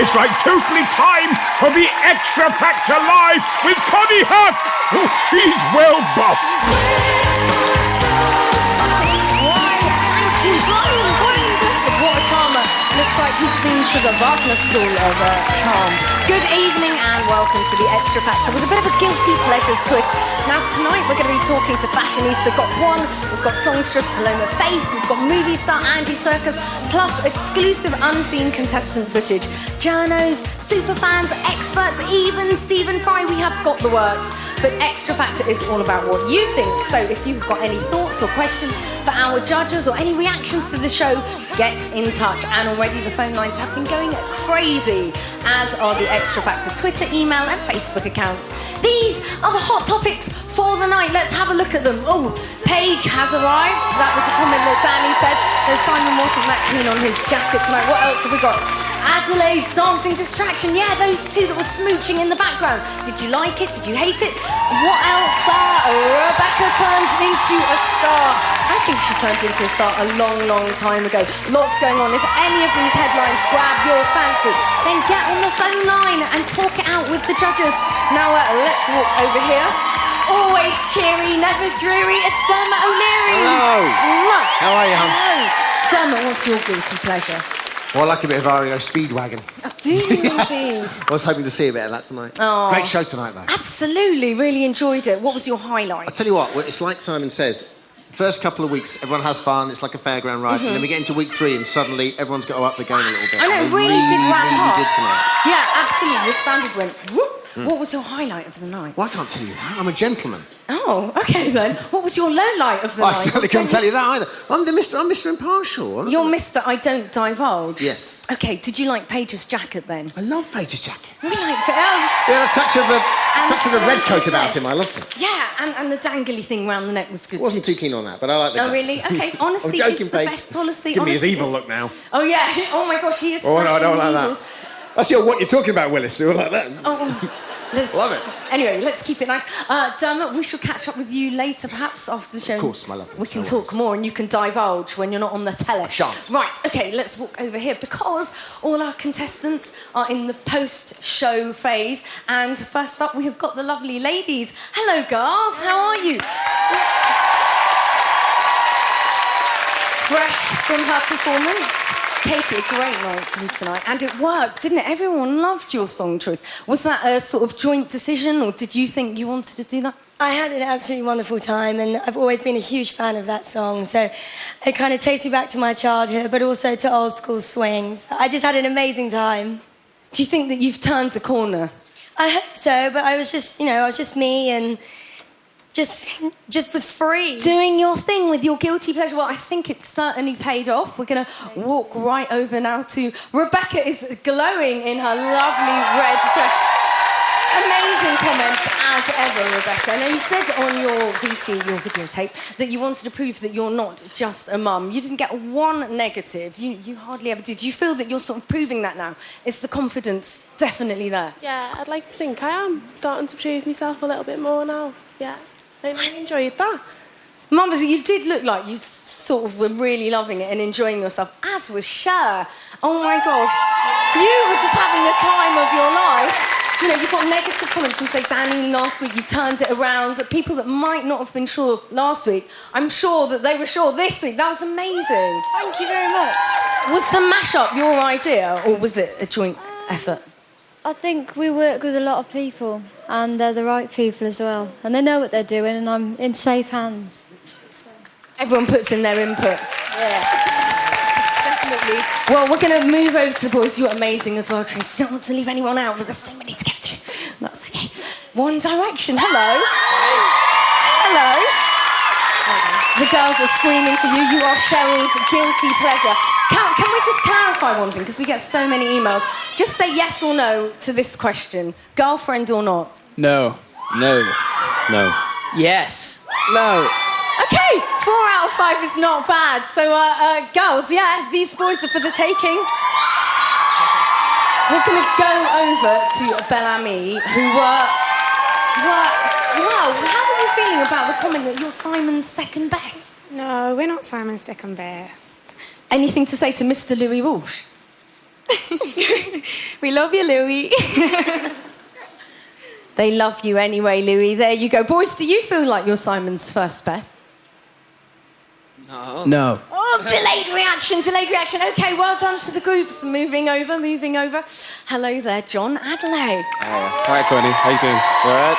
It's like totally time for the Extra Factor Live with Connie Huff. Oh, she's well buffed. What a charmer. Looks like he's been to the Wagner School of Charm. Good evening and welcome to the Extra Factor with a bit of a guilty pleasures twist. Now tonight we're going to be talking to fashionista Got One, we've got songstress Paloma Faith, we've got movie star Andy Serkis, plus exclusive unseen contestant footage. Journos, superfans, experts, even Stephen Fry, we have got the works. But Extra Factor is all about what you think. So if you've got any thoughts or questions for our judges or any reactions to the show, get in touch. And already the phone lines have been going crazy, as are the Extra Factor Twitter, email and Facebook accounts. These are the hot topics for the night. Let's have a look at them. Oh, Paige has arrived. That was a comment that Danny said. No, Simon wasn't that keen on his jacket tonight. What else have we got? Adelaide's dancing distraction. Yeah, those two that were smooching in the background. Did you like it? Did you hate it? What else? Rebecca turns into a star. I think she turned into a star a long, long time ago. Lots going on. If any of these headlines grab your fancy, then get on the phone line and talk it out with the judges. Now, let's walk over here. Always cheery, never dreary. It's Dermot O'Leary. Hello. How are you, hon? Hello. Dermot, what's your guilty pleasure? Well, I like a bit of REO Speedwagon. Oh, do you indeed? I was hoping to see a bit of that tonight. Oh. Great show tonight, though. Absolutely, really enjoyed it. What was your highlight? I'll tell you what, it's like Simon says. First couple of weeks, everyone has fun, it's like a fairground ride, and then we get into week 3 and suddenly everyone's got to up the game a little bit. I know, And really did ramp up. did tonight. Yeah, absolutely. The standard went whoop. What was your highlight of the night? Well, I can't tell you that. I'm a gentleman. Oh, okay then. What was your low light of the night? I certainly can't tell you that either. I'm Mr. Impartial. You're Mr. I don't divulge. Yes. Okay, did you like Paige's jacket then? I love Paige's jacket. We liked it. Yeah, a touch of the red coat about him. I loved it. Yeah, and the dangly thing round the neck was good. Wasn't too keen on that, but I like the Oh, really? Okay, honesty I'm is joking, the Paige. best policy. Give me his Honesty evil is- look now. Oh, yeah. Oh, my gosh, he is Oh, no, I don't smashing like evils. that. That's what you're talking about, Willis. You like that? Oh, Love it. Anyway, let's keep it nice. Dermot, we shall catch up with you later, perhaps, after the show. Of course, my love. We can talk more and you can divulge when you're not on the telly. Shan't. Right, okay, let's walk over here because all our contestants are in the post-show phase. And first up, we have got the lovely ladies. Hello, girls. How are you? Fresh from her performance. Katie, a great night for you tonight. And it worked, didn't it? Everyone loved your song choice. Was that a sort of joint decision, or did you think you wanted to do that? I had an absolutely wonderful time, and I've always been a huge fan of that song. So it kind of takes me back to my childhood, but also to old school swing. I just had an amazing time. Do you think that you've turned a corner? I hope so, but I was just, I was just me and just was free. Doing your thing with your guilty pleasure. Well, I think it's certainly paid off. We're going to walk right over now to Rebecca is glowing in her lovely red dress. Amazing comments as ever, Rebecca. Now, you said on your videotape, that you wanted to prove that you're not just a mum. You didn't get one negative. You hardly ever did. Do you feel that you're sort of proving that now? Is the confidence definitely there? Yeah, I'd like to think I am starting to prove myself a little bit more now. Yeah, I really enjoyed that. Mum, you did look like you sort of were really loving it and enjoying yourself, as was Cher. Oh my gosh, you were just having the time of your life. You've got negative comments from, say, Danny last week. You turned it around. People that might not have been sure last week, I'm sure that they were sure this week. That was amazing. Thank you very much. Was the mashup your idea, or was it a joint effort? I think we work with a lot of people, and they're the right people as well. And they know what they're doing, and I'm in safe hands. Everyone puts in their input. Yeah. Definitely. Well, we're going to move over to the boys. You're amazing as well, Tracy. Don't want to leave anyone out, but there's so many to get through. That's okay. One Direction. Hello. Hello. The girls are screaming for you. You are Cheryl's guilty pleasure. Can we just clarify one thing? Because we get so many emails. Just say yes or no to this question. Girlfriend or not? No. No. No. Yes. No. Okay, 4 out of 5 is not bad. So, girls, yeah, these boys are for the taking. We're going to go over to Bellamy, who were... Wow, how are you feeling about the comment that you're Simon's second best? No, we're not Simon's second best. Anything to say to Mr. Louis Walsh? We love you, Louis. They love you anyway, Louis. There you go. Boys, do you feel like you're Simon's first best? No. Oh, delayed reaction. Okay, well done to the groups. Moving over. Hello there, John Adelaide. Hi, Connie. How you doing? You all right?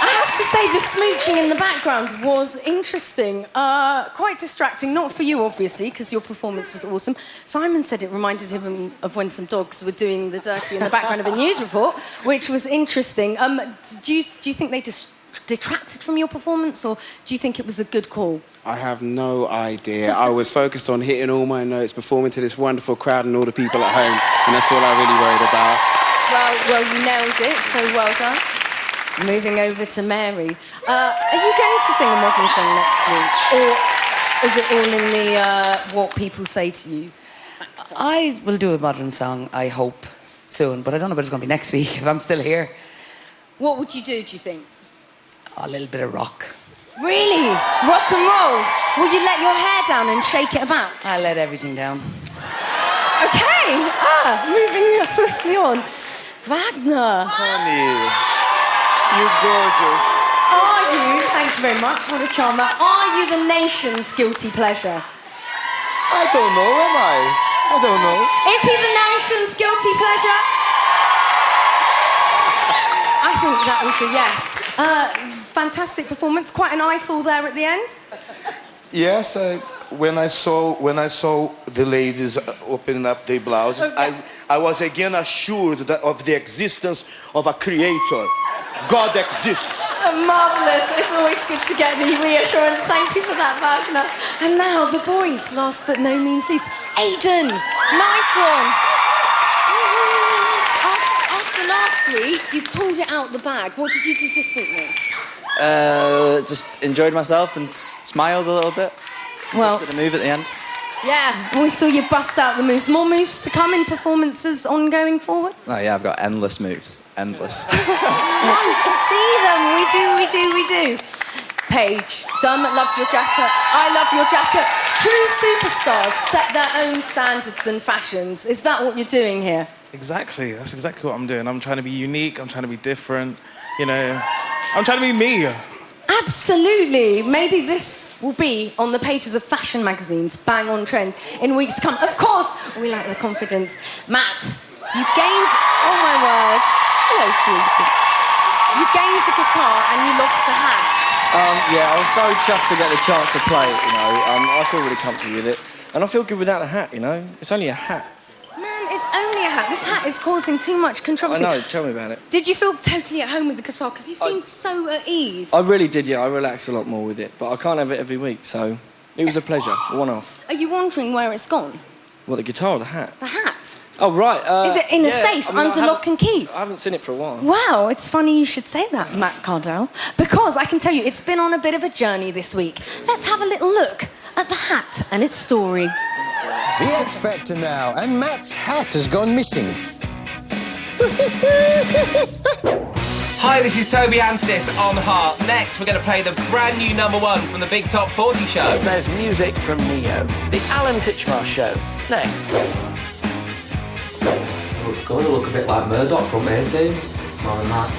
I have to say, the smooching in the background was interesting. Quite distracting, not for you, obviously, because your performance was awesome. Simon said it reminded him of when some dogs were doing the dirty in the background of a news report, which was interesting. Do you think they detracted from your performance, or do you think it was a good call? I have no idea. I was focused on hitting all my notes, performing to this wonderful crowd and all the people at home, and that's all I really worried about. Well, you nailed it, so well done. Moving over to Mary. Are you going to sing a modern song next week? Or is it all in the what people say to you? I will do a modern song, I hope, soon, but I don't know if it's going to be next week if I'm still here. What would you do you think? A little bit of rock. Really? Rock and roll? Will you let your hair down and shake it about? I let everything down. Okay. Moving swiftly on. Wagner. Honey, you're gorgeous. Are you, thank you very much, what a charmer, are you the nation's guilty pleasure? I don't know, am I? I don't know. Is he the nation's guilty pleasure? I think that was a yes. Fantastic performance, quite an eyeful there at the end. Yes, when I saw the ladies opening up their blouses, Okay. I was again assured of the existence of a creator. God exists. Marvellous. It's always good to get the reassurance. Thank you for that, Wagner. And now the boys, last but no means least. Aidan, nice one. After last week, you pulled it out the bag. What did you do differently? Just enjoyed myself and smiled a little bit. Well, Did a move at the end. yeah, we saw you bust out the moves. More moves to come in performances ongoing forward? Oh yeah, I've got endless moves. Endless. Want to see them. We do. Paige, Dunn loves your jacket. I love your jacket. True superstars set their own standards and fashions. Is that what you're doing here? Exactly. That's exactly what I'm doing. I'm trying to be unique. I'm trying to be different. You know, I'm trying to be me. Absolutely. Maybe this will be on the pages of fashion magazines, bang on trend, in weeks to come. Of course, we like the confidence. Matt, you gained... Oh, my word. Hello, sweetie. You gained a guitar and you lost a hat. Yeah, I was so chuffed to get the chance to play it, you know. I feel really comfortable with it. And I feel good without a hat, you know. It's only a hat. Man, it's only a hat. This hat is causing too much controversy. I know, tell me about it. Did you feel totally at home with the guitar? Because you seemed so at ease. I really did, yeah. I relaxed a lot more with it. But I can't have it every week, so it was a pleasure. One-off. Are you wondering where it's gone? What, the guitar or the hat? The hat? Oh, right. Is it in a safe, under lock and key? I haven't seen it for a while. Wow, it's funny you should say that, Matt Cardell, because I can tell you it's been on a bit of a journey this week. Let's have a little look at the hat and its story. The X Factor now, and Matt's hat has gone missing. Hi, this is Toby Anstis on Heart. Next, we're going to play the brand new #1 from the Big Top 40 show. There's music from Neo. The Alan Titchmarsh Show. Next. It's going to look a bit like Murdoch from 18. More than that.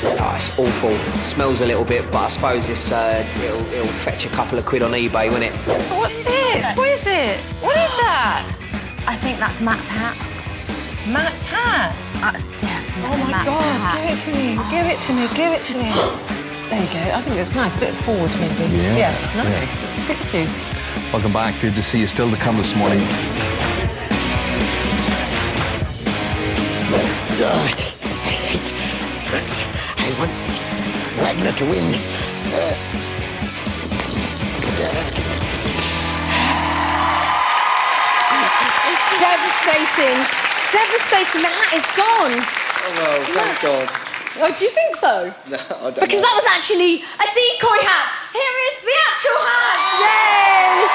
Oh, it's awful. It smells a little bit, but I suppose it's it'll fetch a couple of quid on eBay, won't it? What's this? What is it? What is that? I think that's Matt's hat. Matt's hat? That's definitely Matt's hat. Give it to me. Give it to me. Give it to me. There you go. I think it's nice. A bit forward, maybe. Yeah. Nice. Yeah. 6'2". Welcome back. Good to see you. Still to come this morning. I hate that. I want Wagner to win. Devastating. Devastating. The hat is gone. Oh, well, thank God. Oh, do you think so? No, I don't Because know. that was actually a decoy hat. Here is the actual hat. Yay!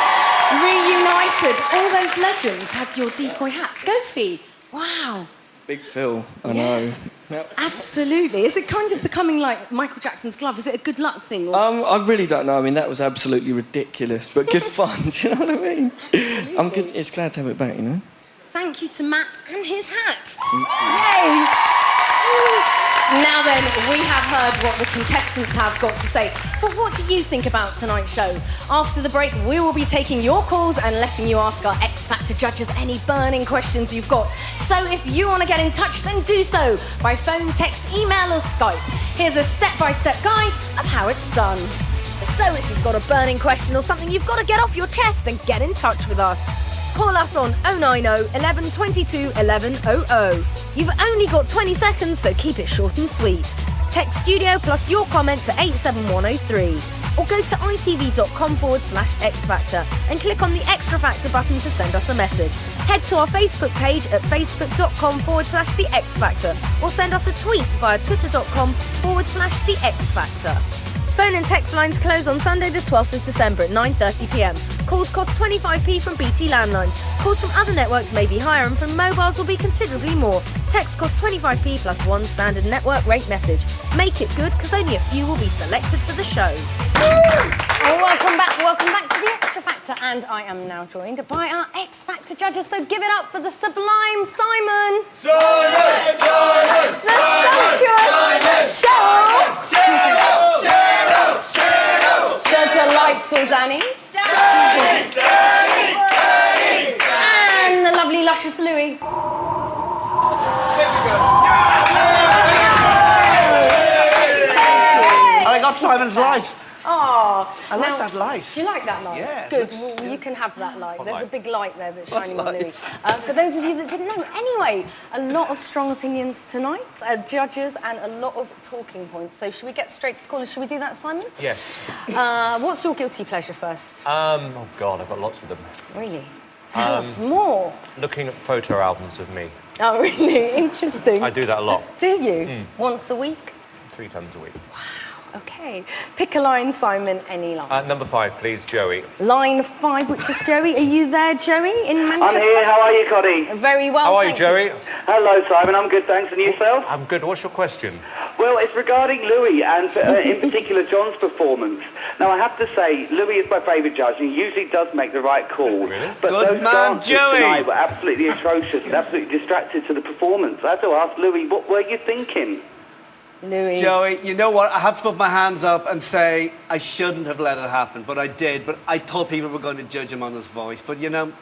Reunited. All those legends had your decoy hats. Sophie. Wow. Big Phil, I Yeah. know. Yep. Absolutely. Is it kind of becoming like Michael Jackson's glove? Is it a good luck thing? Or... I really don't know. I mean, that was absolutely ridiculous, but good fun. Do you know what I mean? I'm good. It's glad to have it back, you know. Thank you to Matt and his hat. Yay! Now then, we have heard what the contestants have got to say. But what do you think about tonight's show? After the break, we will be taking your calls and letting you ask our X Factor judges any burning questions you've got. So if you want to get in touch, then do so by phone, text, email or Skype. Here's a step-by-step guide of how it's done. So if you've got a burning question or something you've got to get off your chest, then get in touch with us. Call us on 090 11 22 1100. You've only got 20 seconds, so keep it short and sweet. Text studio plus your comment to 87103. Or go to itv.com/X-Factor and click on the Extra Factor button to send us a message. Head to our Facebook page at facebook.com/The X Factor or send us a tweet via twitter.com/The X Factor. Phone and text lines close on Sunday the 12th of December at 9:30 p.m. Calls cost 25p from BT landlines. Calls from other networks may be higher and from mobiles will be considerably more. Text costs 25p plus one standard network rate message. Make it good because only a few will be selected for the show. Well, welcome back to the Extra Factor, and I am now joined by our X Factor judges, so give it up for the sublime Simon! Simon! Simon! The sumptuous Cheryl! The delightful Danny! And the lovely, luscious Louis. I got Simon's light. Oh, I like that light. Do you like that light? Yeah, Good. Well, you can have that light. There's a big light there that's shining on light? Louis. For those of you that didn't know, anyway, a lot of strong opinions tonight, judges, and a lot of talking points. So should we get straight to the callers? Should we do that, Simon? Yes. What's your guilty pleasure first? Oh God, I've got lots of them. Really? Tell us more. Looking at photo albums of me. Oh, really? Interesting. I do that a lot. Do you? Once a week? 3 times a week. Okay. Pick a line, Simon, any line. Number 5, please, Joey. Line 5, which is Joey. Are you there, Joey, in Manchester? I'm here. How are you, Coddy? Very well, How are you, thank Joey? Hello, Simon. I'm good, thanks. And yourself? I'm good. What's your question? Well, it's regarding Louis and, in particular, John's performance. Now, I have to say, Louis is my favourite judge, and he usually does make the right call. Really? But Good those man, dances Joey. tonight were absolutely atrocious and absolutely distracted to the performance. I have to ask Louis, what were you thinking? Louis. Joey, you know what? I have to put my hands up and say I shouldn't have let it happen, but I did. But I thought people were going to judge him on his voice. But, you know,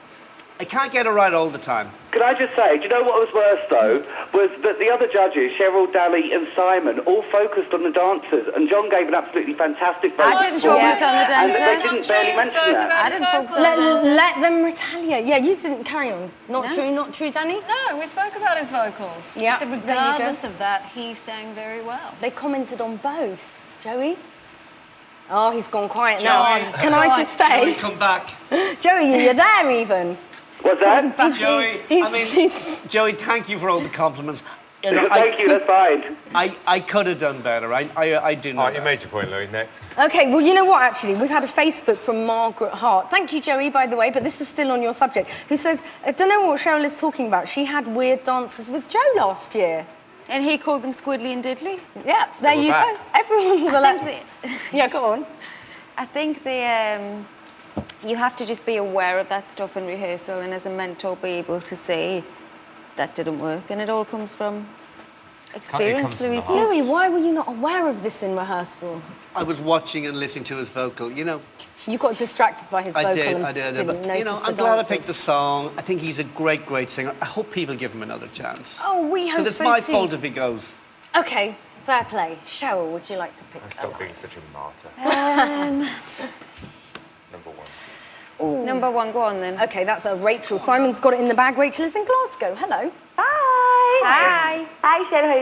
I can't get it right all the time. Could I just say, do you know what was worse, though? Was that the other judges, Cheryl, Dally and Simon, all focused on the dancers, and John gave an absolutely fantastic vote. I didn't focus on the And dancers. they didn't barely mention that. I didn't focus on the dancers. Let them retaliate. Yeah, you didn't carry on. Not true, Danny? No, we spoke about his vocals. Yeah, So there you go. regardless of that, he sang very well. They commented on both. Joey? Oh, he's gone quiet Joey. now. Can I just say... Joey, come back. Joey, you're there even. What's that? Joey, Joey, thank you for all the compliments. You know, Thank you, that's fine. I could have done better. I do know All right, that. you made your point, Louis. Next. Okay, well, you know what, actually? We've had a Facebook from Margaret Hart. Thank you, Joey, by the way, but this is still on your subject, who says, I don't know what Cheryl is talking about. She had weird dances with Joe last year. And he called them Squiddly and Diddly? Yeah, there you go. Everyone's allowed. Yeah, go on. I think you have to just be aware of that stuff in rehearsal and as a mentor be able to say that didn't work, and it all comes from experience, Louis. Louis, why were you not aware of this in rehearsal? I was watching and listening to his vocal, you know. You got distracted by his vocal. I and did. didn't But, you know, notice the I'm glad I dances. picked the song. I think he's a great, great singer. I hope people give him another chance. Oh, we hope so, Because it's my too. fault if he goes. Okay, fair play. Cheryl, would you like to pick Stop being such a martyr. Number 1. Ooh. Number 1, go on then. Okay, that's a Rachel. Simon's got it in the bag. Rachel is in Glasgow. Hello. Hi. Hi. Hi, Cheryl.